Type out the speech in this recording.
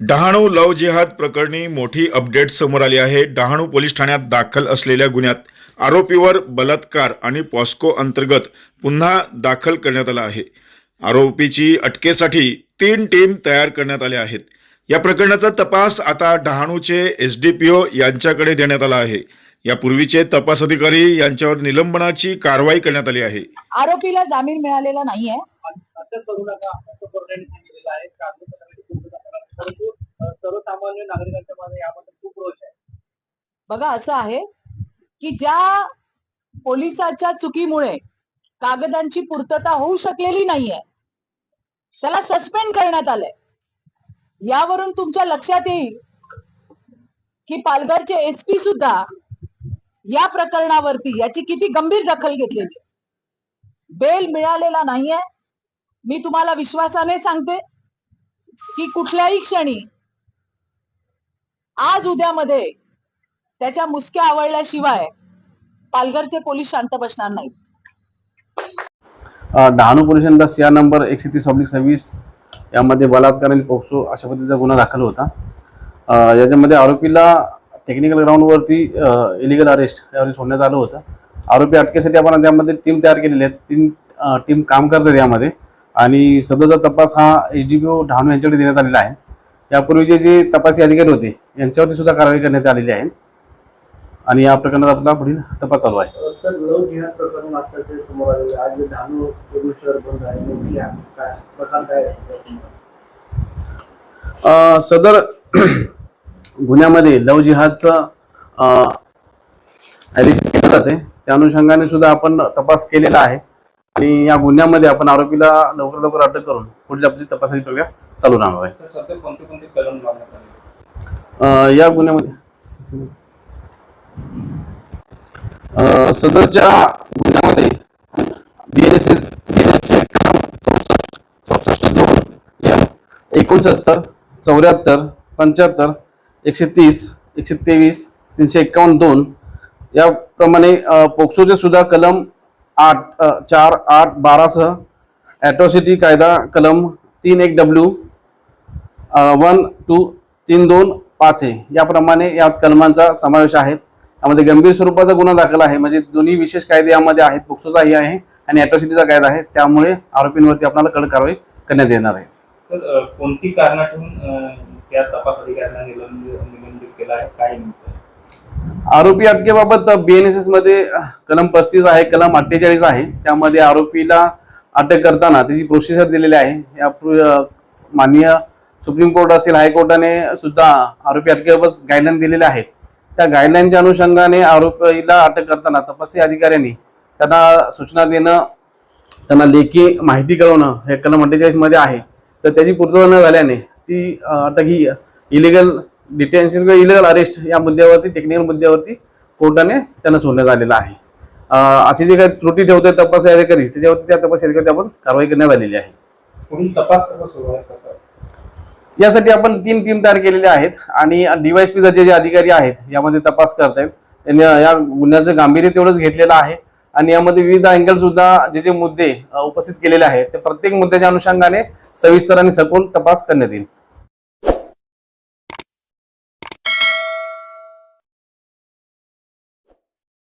Dahanu love जिहाद प्रकरणी मोठी अपडेट समोर आली आहे। डहाणू पोलीस ठाण्यात दाखल असलेल्या गुन्ह्यात आरोपीवर बलात्कार आणि पॉस्को अंतर्गत पुन्हा दाखल करण्यात आला आहे। आरोपीची अटकेसाठी 3 टीम तयार करण्यात आल्या आहेत। या प्रकरणाचा तपास आता डहाणूचे एसडीपीओ यांच्याकडे देण्यात आला आहे। यापूर्वीचे तपास अधिकारी यांच्यावर निलंबनाची कारवाई करण्यात आली आहे। आरोपीला जामीन मिळालेला नाहीये। सर्वसामान्य नागरिकांच्या मध्ये यामध्ये खूप रोष आहे। बघा, असं आहे की ज्या पोलिसाच्या चुकीमुळे कागदांची पूर्तता होऊ शकलेली नाहीये त्याला सस्पेंड करण्यात आलंय। यावरून तुमच्या लक्षात येईल की पालघरचे एसपी सुद्धा या प्रकरणावरती याची किती गंभीर दखल घेतलेली। बेल मिळालेला नाहीये। मी तुम्हाला विश्वासाने सांगते की कुठल्याही क्षणी आज उद्यामध्ये त्याच्या मुसक्या आवळल्याशिवाय पालघरचे पोलीस शांत बसणार नाहीत। डहाणू पोलिसांचा सीआर नंबर 130/26 यामध्ये बलात्कार आणि पोक्सो अशा पद्धतीचा गुन्हा दाखल होता। याच्यामध्ये आरोपीला टेक्निकल ग्राउंडवरती इलिगल अरेस्ट यावर सोडण्यात आलं होतं। आरोपी अटकेसाठी आपण त्यामध्ये टीम तयार केलेली आहे। 3 टीम काम करतात यामध्ये आणि सदरचा तपास हा एसडीपीओ डहाणू यांच्याकडे देण्यात आलेला आहे। यापूर्वीचे जे तपासी अधिकारी होते यांच्यावरती सुद्धा कारवाई करण्यात आलेली आहे आणि या प्रकरणात आपला पुढील तपास चालू आहे। सर, लव्ह जिहाद प्रकरण असल्याचे समोर आले। आज डहाणू पूर्ण शहर बंद आहे। लव्ह जिहाद काय प्रकार काय असतो? सदर गुन्ह्यामध्ये लव्ह जिहादचं ॲलिगेशन केलं जाते। त्या अनुषंगाने सुद्धा आपण तपास केलेला आहे आणि या गुन्ह्यामध्ये आपण आरोपीला लवकर अटक करून पुढील आपली तपासाची प्रक्रिया चालू राहणार आहे। सध्या कोणते कलम लावण्यात आले या गुन्ह्यामध्ये सदरच्या गुन्ह्यामध्ये BNSS 64 या 69 74 75 130 123 351-2 याप्रमाणे पोक्सोचे सुद्धा कलम 8 4 8 12 सह ॲट्रॉसिटी कायदा कलम 31W 1 2 3 2 5 याप्रमाणे यात कलमांचा समावेश आहे। यामध्ये गंभीर स्वरूपाचा गुन्हा दाखल आहे, म्हणजे दोन्ही विशेष कायदे यामध्ये आहेत। पोक्सोचाही आहे आणि ॲट्रॉसिटीचा कायदा आहे। त्यामुळे आरोपींवरती आपल्याला कडक कारवाई करण्यात येणार आहे। सर, कोणती कारणं ठेवून त्या तपास अधिकाऱ्यांना निलंबित केलं आहे? काय आरोपी अटकेबाबत BNSS मध्ये कलम 35 आहे, कलम 48 आहे। त्यामध्ये आरोपीला अटक करताना त्याची प्रोसिजर दिलेली आहे। या माननीय सुप्रीम कोर्ट असेल, हायकोर्टाने सुद्धा आरोपी अटकेबाबत गाईडलाईन दिलेल्या आहेत। त्या गाईडलाईनच्या अनुषंगाने आरोपीला अटक करताना तपासी अधिकाऱ्यांनी त्यांना सूचना देणं, त्यांना लेखी माहिती कळवणं हे कलम 48 मध्ये आहे। तर त्याची पूर्तता न झाल्याने ती अटक ही इलिगल डिटेन्शन किंवा इलिगल अरेस्ट या मुद्द्यावरती, टेक्निकल मुद्द्यावरती कोर्टाने त्यांना सोडण्यात आलेला आहे। अशी जी काही त्रुटी ठेवते तपास अधिकारी त्याच्यावरती त्या तपास अधिकारी आपण कारवाई करण्यात आलेली आहे। पुढील तपास कसा सुरू आहे? कसा यासाठी आपण 3 टीम तयार केलेल्या आहेत आणि DYSP जे अधिकारी आहेत यामध्ये तपास करतायत। त्यांनी या गुन्ह्याचं गांभीर्य तेवढंच घेतलेलं आहे आणि यामध्ये विविध अँगल सुद्धा जे मुद्दे उपस्थित केलेले आहेत ते प्रत्येक मुद्द्याच्या अनुषंगाने सविस्तर आणि सखोल तपास करण्यात येईल।